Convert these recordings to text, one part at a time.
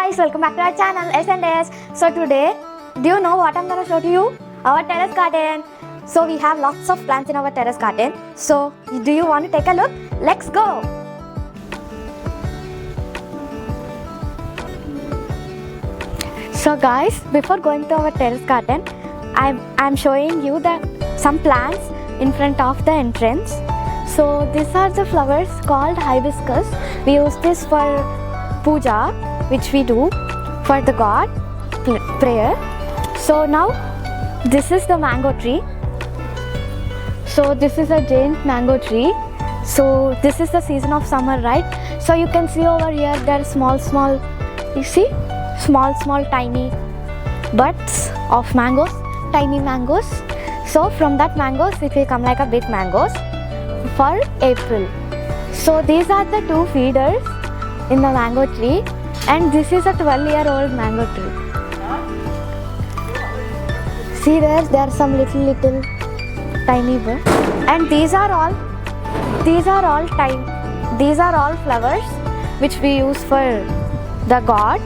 guys, welcome back to our channel S&S. So today, do you know what I'm gonna show to you? Our terrace garden. So we have lots of plants in our terrace garden. So do you want to take a look? Let's go. So guys, before going to our terrace garden, I'm showing you some plants in front of the entrance. So these are the flowers called hibiscus. We use this for puja, which we do for the god prayer. So now this is the mango tree. So this is a giant mango tree. So this is the season of summer, right? So you can see over here there are small you see small tiny buds of mangoes, tiny mangoes. So from that mangoes it will come like a big mangoes for April. So these are the two feeders in the mango tree, and this is a 12-year-old mango tree. See there are some little tiny buds, and these are all flowers which we use for the god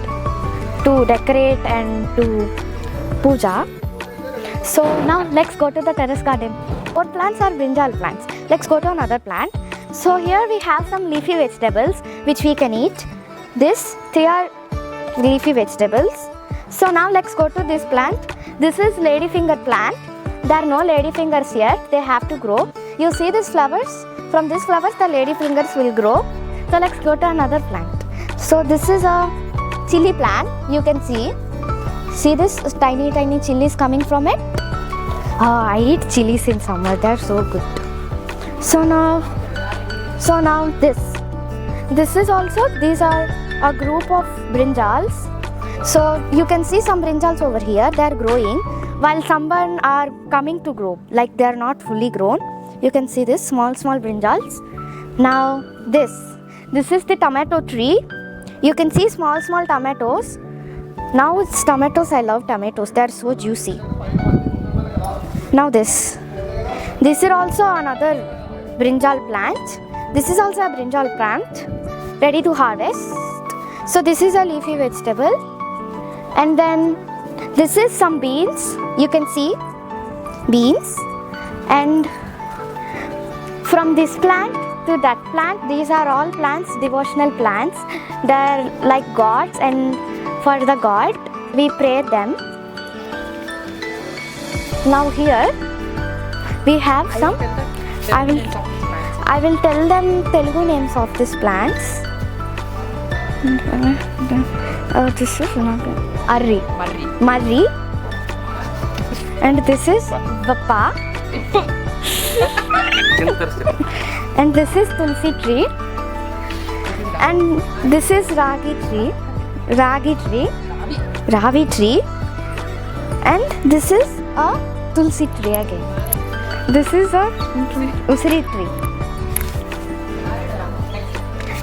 to decorate and to puja. So now let's go to the terrace garden. Our plants are brinjal plants. Let's go to another plant. So here we have some leafy vegetables which we can eat. These three are leafy vegetables. So now let's go to this plant. This is ladyfinger plant. There are no ladyfingers yet. They have to grow. You see these flowers? From these flowers the ladyfingers will grow. So let's go to another plant. So this is a chili plant. You can see this tiny chilies coming from it. I eat chilies in summer. They are so good. So now this is also, these are a group of brinjals. So you can see some brinjals over here. They are growing, while some are coming to grow, like they are not fully grown. You can see this small brinjals. Now this is the tomato tree. You can see small tomatoes. Now it's tomatoes. I love tomatoes. They are so juicy. Now this is also another brinjal plant. This is also a brinjal plant ready to harvest. So this is a leafy vegetable, and then this is some beans. You can see beans, and from this plant to that plant, these are all plants, devotional plants. They are like gods, and for the god we pray them. Now here we have some. I will tell them Telugu names of these plants. This is Marri, and this is Vappa, and this is Tulsi tree, and this is Ravi tree, and this is a Tulsi tree again. This is a Usri tree.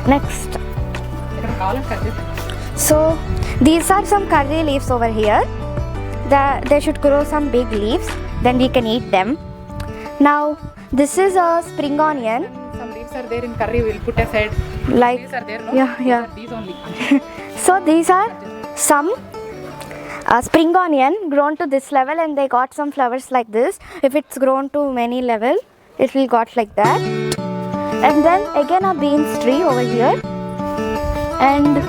Next. So these are some curry leaves over here. They should grow some big leaves, then we can eat them. Now this is a spring onion. Some leaves are there in curry, we'll put aside. Like these are there, no? Yeah. These only. So these are some spring onion grown to this level, and they got some flowers like this. If it's grown to many level, it will got like that. And then again a beans tree over here, and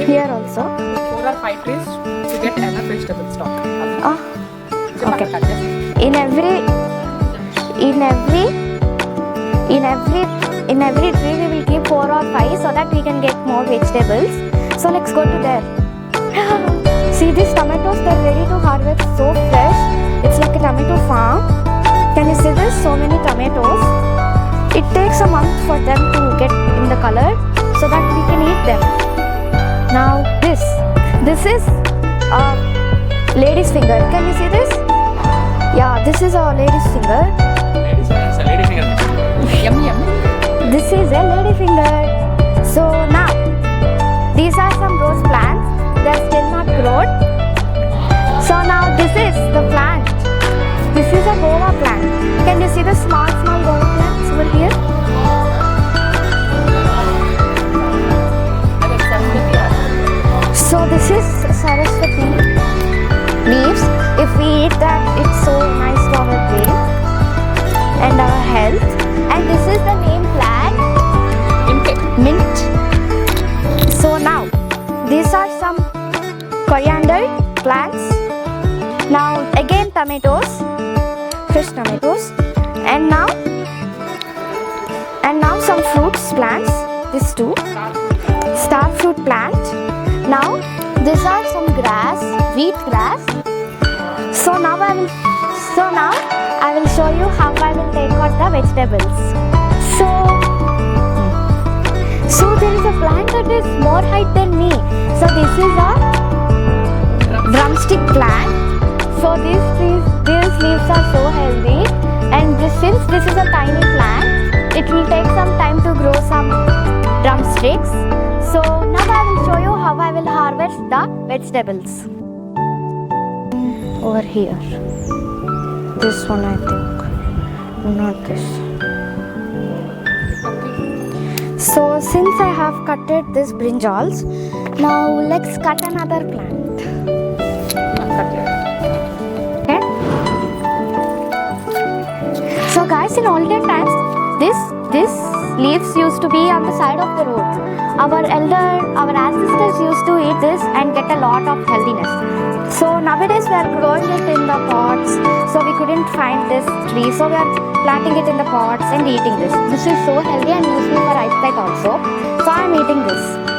here also 4 or 5 trees to get enough vegetable stock. Okay. In every tree we will keep 4 or 5 so that we can get more vegetables. So let's go to there. See these tomatoes, they're ready to harvest, so fresh. It's like a tomato farm. Can you see this? So many tomatoes. It takes a month for them to get in the color so that we can eat them. Now this is a lady's finger. Can you see this? Yeah, this is a lady's finger. Lady finger. Yummy. This is a lady finger. So now these are some rose plants. They are still not grown. So now this is the plant. This is a guava plant. Can you see the small guava plants over here? This is Saraswati leaves. If we eat that, it's so nice to our brain and our health. And this is the name plant, mint. So now, these are some coriander plants. Now again tomatoes, fresh tomatoes, and now some fruits plants. These two, star fruit plant. Now these are some grass, wheat grass. So now I will show you how I will take out the vegetables. So there is a plant that is more height than me. So this is a drumstick plant. So these leaves are so healthy, and since this is a tiny plant, it will take some time to grow some drumsticks. So now I will show you how I will harvest the vegetables. Over here, this one I think, not this. So since I have cutted this brinjals, now let's cut another plant. Okay. So guys, in olden times, this leaves used to be on the side of the road. Our ancestors used to eat this and get a lot of healthiness. So nowadays we are growing it in the pots. So we couldn't find this tree. So we are planting it in the pots and eating this. This is so healthy and useful for eyesight also. So I am eating this.